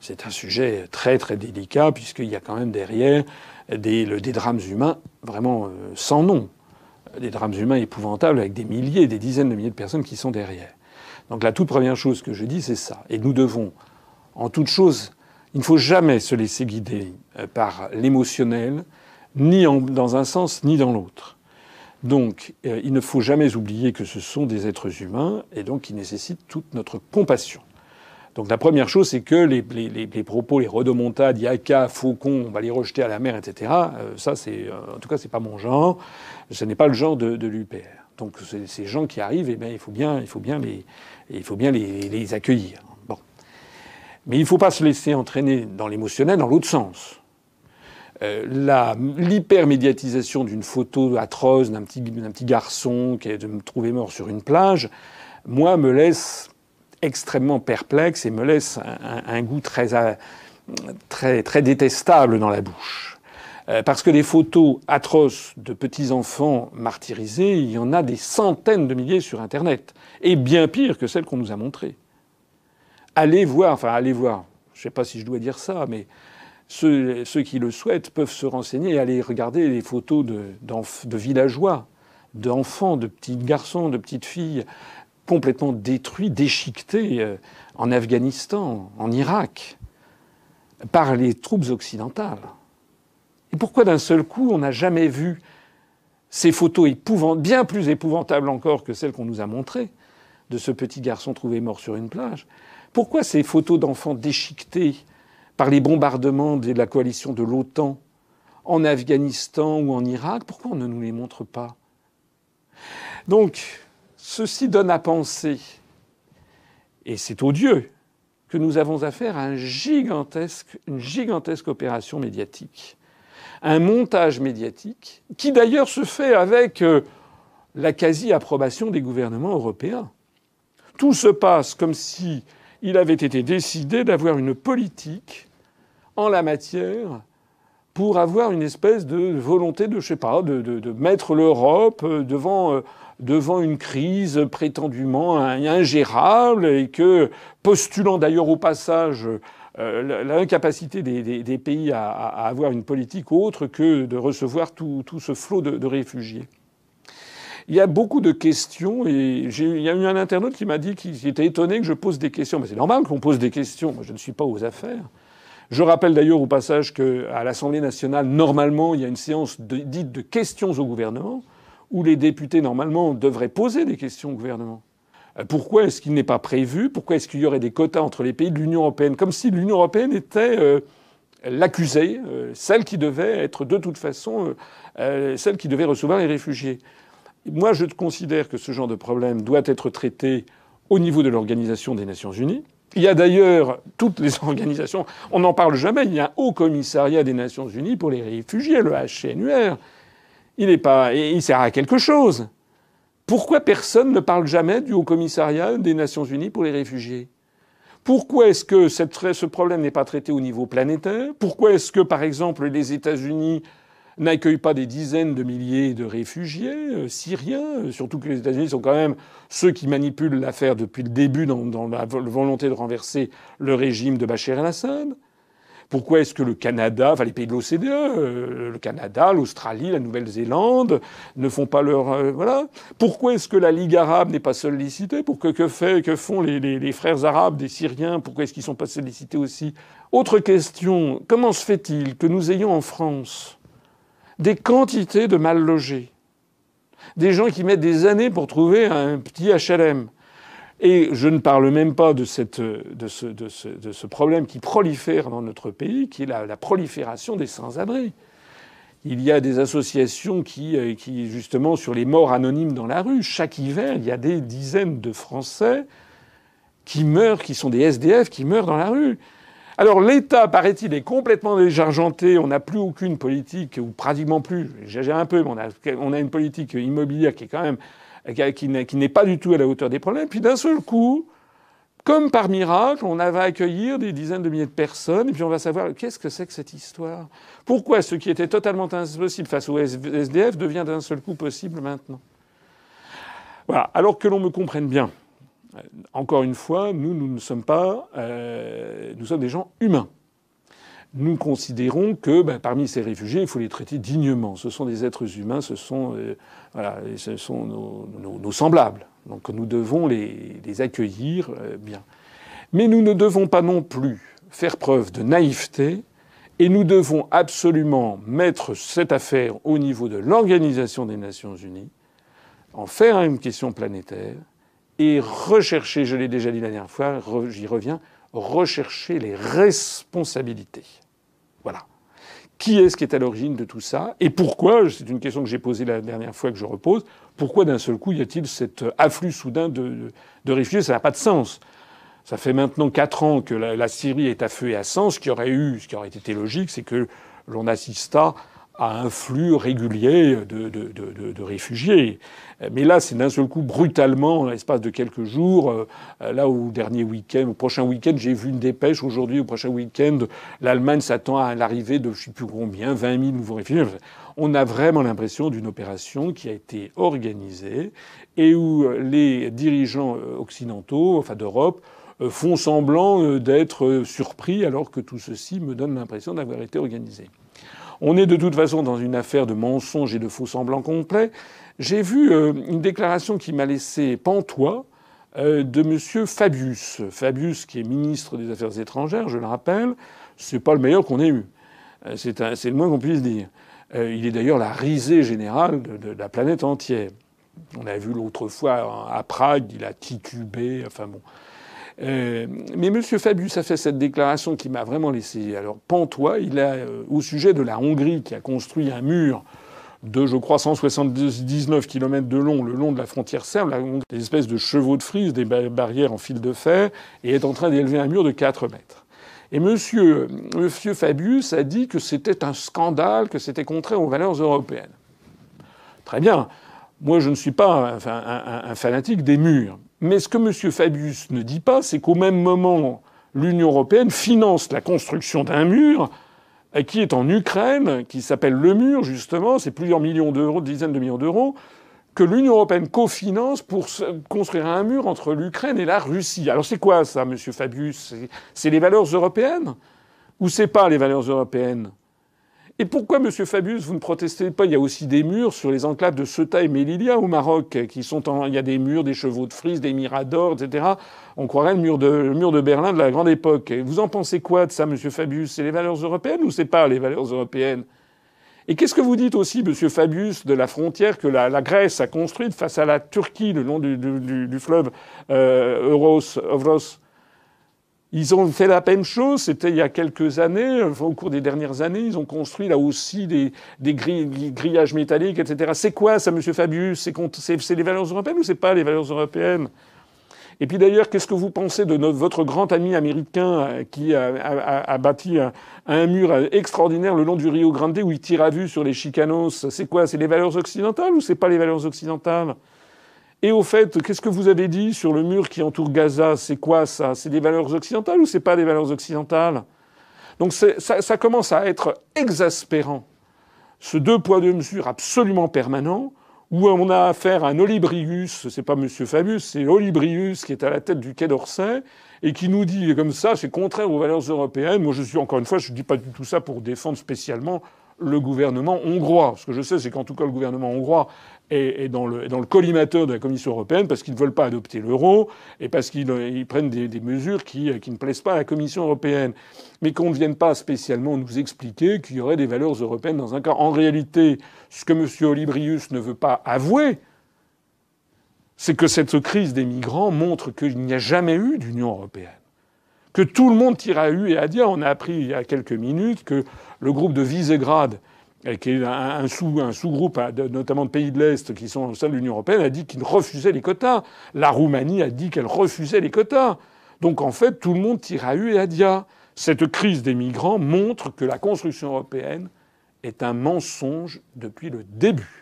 C'est un sujet très très délicat puisqu'il y a quand même derrière des drames humains vraiment sans nom. Des drames humains épouvantables avec des milliers, des dizaines de milliers de personnes qui sont derrière. Donc la toute première chose que je dis, c'est ça. Et nous devons, en toute chose, il ne faut jamais se laisser guider par l'émotionnel, ni dans un sens, ni dans l'autre. Donc il ne faut jamais oublier que ce sont des êtres humains et donc qui nécessitent toute notre compassion. Donc la première chose, c'est que les propos, les rodomontades, yaka, faucon, on va les rejeter à la mer, etc. Ça, c'est en tout cas, c'est pas mon genre. Ce n'est pas le genre de l'UPR. Donc ces gens qui arrivent, eh bien, il faut bien les accueillir. Bon, mais il ne faut pas se laisser entraîner dans l'émotionnel dans l'autre sens. L'hypermédiatisation d'une photo atroce d'un petit garçon qui est trouvé mort sur une plage, moi, me laisse extrêmement perplexe et me laisse un goût très détestable dans la bouche. Parce que des photos atroces de petits-enfants martyrisés, il y en a des centaines de milliers sur Internet. Et bien pire que celles qu'on nous a montrées. Allez voir, je ne sais pas si je dois dire ça, mais ceux qui le souhaitent peuvent se renseigner et aller regarder les photos de villageois, d'enfants, de petits garçons, de petites filles, complètement détruits, déchiquetés en Afghanistan, en Irak, par les troupes occidentales. Et pourquoi d'un seul coup on n'a jamais vu ces photos bien plus épouvantables encore que celles qu'on nous a montrées de ce petit garçon trouvé mort sur une plage? Pourquoi ces photos d'enfants déchiquetés par les bombardements de la coalition de l'OTAN en Afghanistan ou en Irak, pourquoi on ne nous les montre pas? Donc, ceci donne à penser, et c'est odieux, que nous avons affaire à une gigantesque opération médiatique. Un montage médiatique qui d'ailleurs se fait avec la quasi-approbation des gouvernements européens. Tout se passe comme si il avait été décidé d'avoir une politique en la matière pour avoir une espèce de volonté de mettre l'Europe devant une crise prétendument ingérable et que, postulant d'ailleurs au passage l'incapacité des pays à avoir une politique autre que de recevoir tout ce flot de réfugiés. Il y a beaucoup de questions et il y a eu un internaute qui m'a dit qu'il était étonné que je pose des questions. Mais c'est normal qu'on pose des questions. Moi, je ne suis pas aux affaires. Je rappelle d'ailleurs au passage qu'à l'Assemblée nationale, normalement, il y a une séance dite de questions au gouvernement où les députés, normalement, devraient poser des questions au gouvernement. Pourquoi est-ce qu'il n'est pas prévu? Pourquoi est-ce qu'il y aurait des quotas entre les pays de l'Union européenne? Comme si l'Union européenne était l'accusée, celle qui devait être de toute façon celle qui devait recevoir les réfugiés. Moi, je considère que ce genre de problème doit être traité au niveau de l'Organisation des Nations Unies. Il y a d'ailleurs toutes les organisations, on n'en parle jamais, il y a un haut commissariat des Nations Unies pour les réfugiés, le HCNUR. Il sert à quelque chose. Pourquoi personne ne parle jamais du haut commissariat des Nations Unies pour les réfugiés? Pourquoi est-ce que ce problème n'est pas traité au niveau planétaire? Pourquoi est-ce que, par exemple, les États-Unis n'accueillent pas des dizaines de milliers de réfugiés syriens? Surtout que les États-Unis sont quand même ceux qui manipulent l'affaire depuis le début dans la volonté de renverser le régime de Bachar el-Assad. Pourquoi est-ce que le Canada, enfin les pays de l'OCDE, le Canada, l'Australie, la Nouvelle-Zélande ne font pas leur voilà? Pourquoi est-ce que la Ligue arabe n'est pas sollicitée? Que font les frères arabes des Syriens? Pourquoi est-ce qu'ils sont pas sollicités aussi? Autre question, comment se fait-il que nous ayons en France des quantités de mal logés, des gens qui mettent des années pour trouver un petit HLM? Et je ne parle même pas de ce problème qui prolifère dans notre pays, qui est la prolifération des sans-abri. Il y a des associations qui, justement, sur les morts anonymes dans la rue, chaque hiver, il y a des dizaines de Français qui meurent, qui sont des SDF, qui meurent dans la rue. Alors l'État, paraît-il, est complètement désargenté. On n'a plus aucune politique, ou pratiquement plus, j'exagère un peu, mais on a une politique immobilière qui est quand même qui n'est pas du tout à la hauteur des problèmes. Puis d'un seul coup, comme par miracle, on va accueillir des dizaines de milliers de personnes, et puis on va savoir qu'est-ce que c'est que cette histoire. Pourquoi ce qui était totalement impossible face aux SDF devient d'un seul coup possible maintenant? Voilà. Alors que l'on me comprenne bien. Encore une fois, nous ne sommes pas... nous sommes des gens humains. Nous considérons que parmi ces réfugiés, il faut les traiter dignement. Ce sont des êtres humains, ce sont nos semblables. Donc nous devons les accueillir bien. Mais nous ne devons pas non plus faire preuve de naïveté et nous devons absolument mettre cette affaire au niveau de l'Organisation des Nations Unies, en faire une question planétaire et rechercher, je l'ai déjà dit la dernière fois, j'y reviens, rechercher les responsabilités. Voilà. Qui est-ce qui est à l'origine de tout ça? Et pourquoi, c'est une question que j'ai posée la dernière fois que je repose, pourquoi d'un seul coup y a-t-il cet afflux soudain de réfugiés? Ça n'a pas de sens. Ça fait maintenant 4 ans que la Syrie est à feu et à sang. Ce qui aurait été logique, c'est que l'on assistât à un flux régulier de réfugiés. Mais là, c'est d'un seul coup, brutalement, dans l'espace de quelques jours, là au prochain week-end, j'ai vu une dépêche aujourd'hui, au prochain week-end, l'Allemagne s'attend à l'arrivée de je ne sais plus combien, 20 000 nouveaux réfugiés. On a vraiment l'impression d'une opération qui a été organisée et où les dirigeants occidentaux, enfin d'Europe, font semblant d'être surpris alors que tout ceci me donne l'impression d'avoir été organisé. On est de toute façon dans une affaire de mensonges et de faux-semblants complets. J'ai vu une déclaration qui m'a laissé pantois de M. Fabius. Fabius, qui est ministre des Affaires étrangères, je le rappelle, c'est pas le meilleur qu'on ait eu. C'est le moins qu'on puisse dire. Il est d'ailleurs la risée générale de la planète entière. On a vu l'autre fois à Prague, il a titubé, enfin bon. Mais M. Fabius a fait cette déclaration qui m'a vraiment laissé pantois. Il a, au sujet de la Hongrie, qui a construit un mur de, je crois, 179 km de long, le long de la frontière serbe, des espèces de chevaux de frise, des barrières en fil de fer, et est en train d'élever un mur de 4 mètres. Et M. Fabius a dit que c'était un scandale, que c'était contraire aux valeurs européennes. Très bien. Moi, je ne suis pas un fanatique des murs. Mais ce que M. Fabius ne dit pas, c'est qu'au même moment, l'Union européenne finance la construction d'un mur qui est en Ukraine, qui s'appelle le mur, justement. C'est plusieurs millions d'euros, dizaines de millions d'euros, que l'Union européenne cofinance pour construire un mur entre l'Ukraine et la Russie. Alors c'est quoi ça, M. Fabius? C'est les valeurs européennes? Ou c'est pas les valeurs européennes? Et pourquoi, M. Fabius, vous ne protestez pas? Il y a aussi des murs sur les enclaves de Ceuta et Melilla au Maroc, il y a des murs, des chevaux de frise, des miradors, etc. On croirait le mur de Berlin de la grande époque. Et vous en pensez quoi de ça, M. Fabius? C'est les valeurs européennes ou c'est pas les valeurs européennes? Et qu'est-ce que vous dites aussi, M. Fabius, de la frontière que la Grèce a construite face à la Turquie, le long du fleuve Evros? Ils ont fait la même chose, c'était il y a quelques années, au cours des dernières années, ils ont construit là aussi des grillages métalliques, etc. C'est quoi ça, M. Fabius? C'est les valeurs européennes ou c'est pas les valeurs européennes? Et puis d'ailleurs, qu'est-ce que vous pensez de votre grand ami américain qui a bâti un mur extraordinaire le long du Rio Grande où il tire à vue sur les Chicanos? C'est quoi? C'est les valeurs occidentales ou c'est pas les valeurs occidentales? Et au fait, qu'est-ce que vous avez dit sur le mur qui entoure Gaza? C'est quoi ça? C'est des valeurs occidentales ou c'est pas des valeurs occidentales? Donc ça commence à être exaspérant. Ce deux poids deux mesures absolument permanent, où on a affaire à un Olybrius, c'est pas M. Fabius, c'est Olybrius qui est à la tête du Quai d'Orsay, et qui nous dit comme ça, c'est contraire aux valeurs européennes. Moi, encore une fois, je dis pas du tout ça pour défendre spécialement le gouvernement hongrois. Ce que je sais, c'est qu'en tout cas, le gouvernement hongrois est dans le collimateur de la Commission européenne parce qu'ils ne veulent pas adopter l'euro et parce qu'ils prennent des mesures qui ne plaisent pas à la Commission européenne. Mais qu'on ne vienne pas spécialement nous expliquer qu'il y aurait des valeurs européennes dans un cas. En réalité, ce que M. Olybrius ne veut pas avouer, c'est que cette crise des migrants montre qu'il n'y a jamais eu d'Union européenne. Que tout le monde tire à hue et à dire. On a appris il y a quelques minutes que le groupe de Visegrad, qui est un sous-groupe notamment de pays de l'Est qui sont au sein de l'Union européenne, a dit qu'il refusait les quotas. La Roumanie a dit qu'elle refusait les quotas. Donc en fait, tout le monde tire à hue et à dia. Cette crise des migrants montre que la construction européenne est un mensonge depuis le début.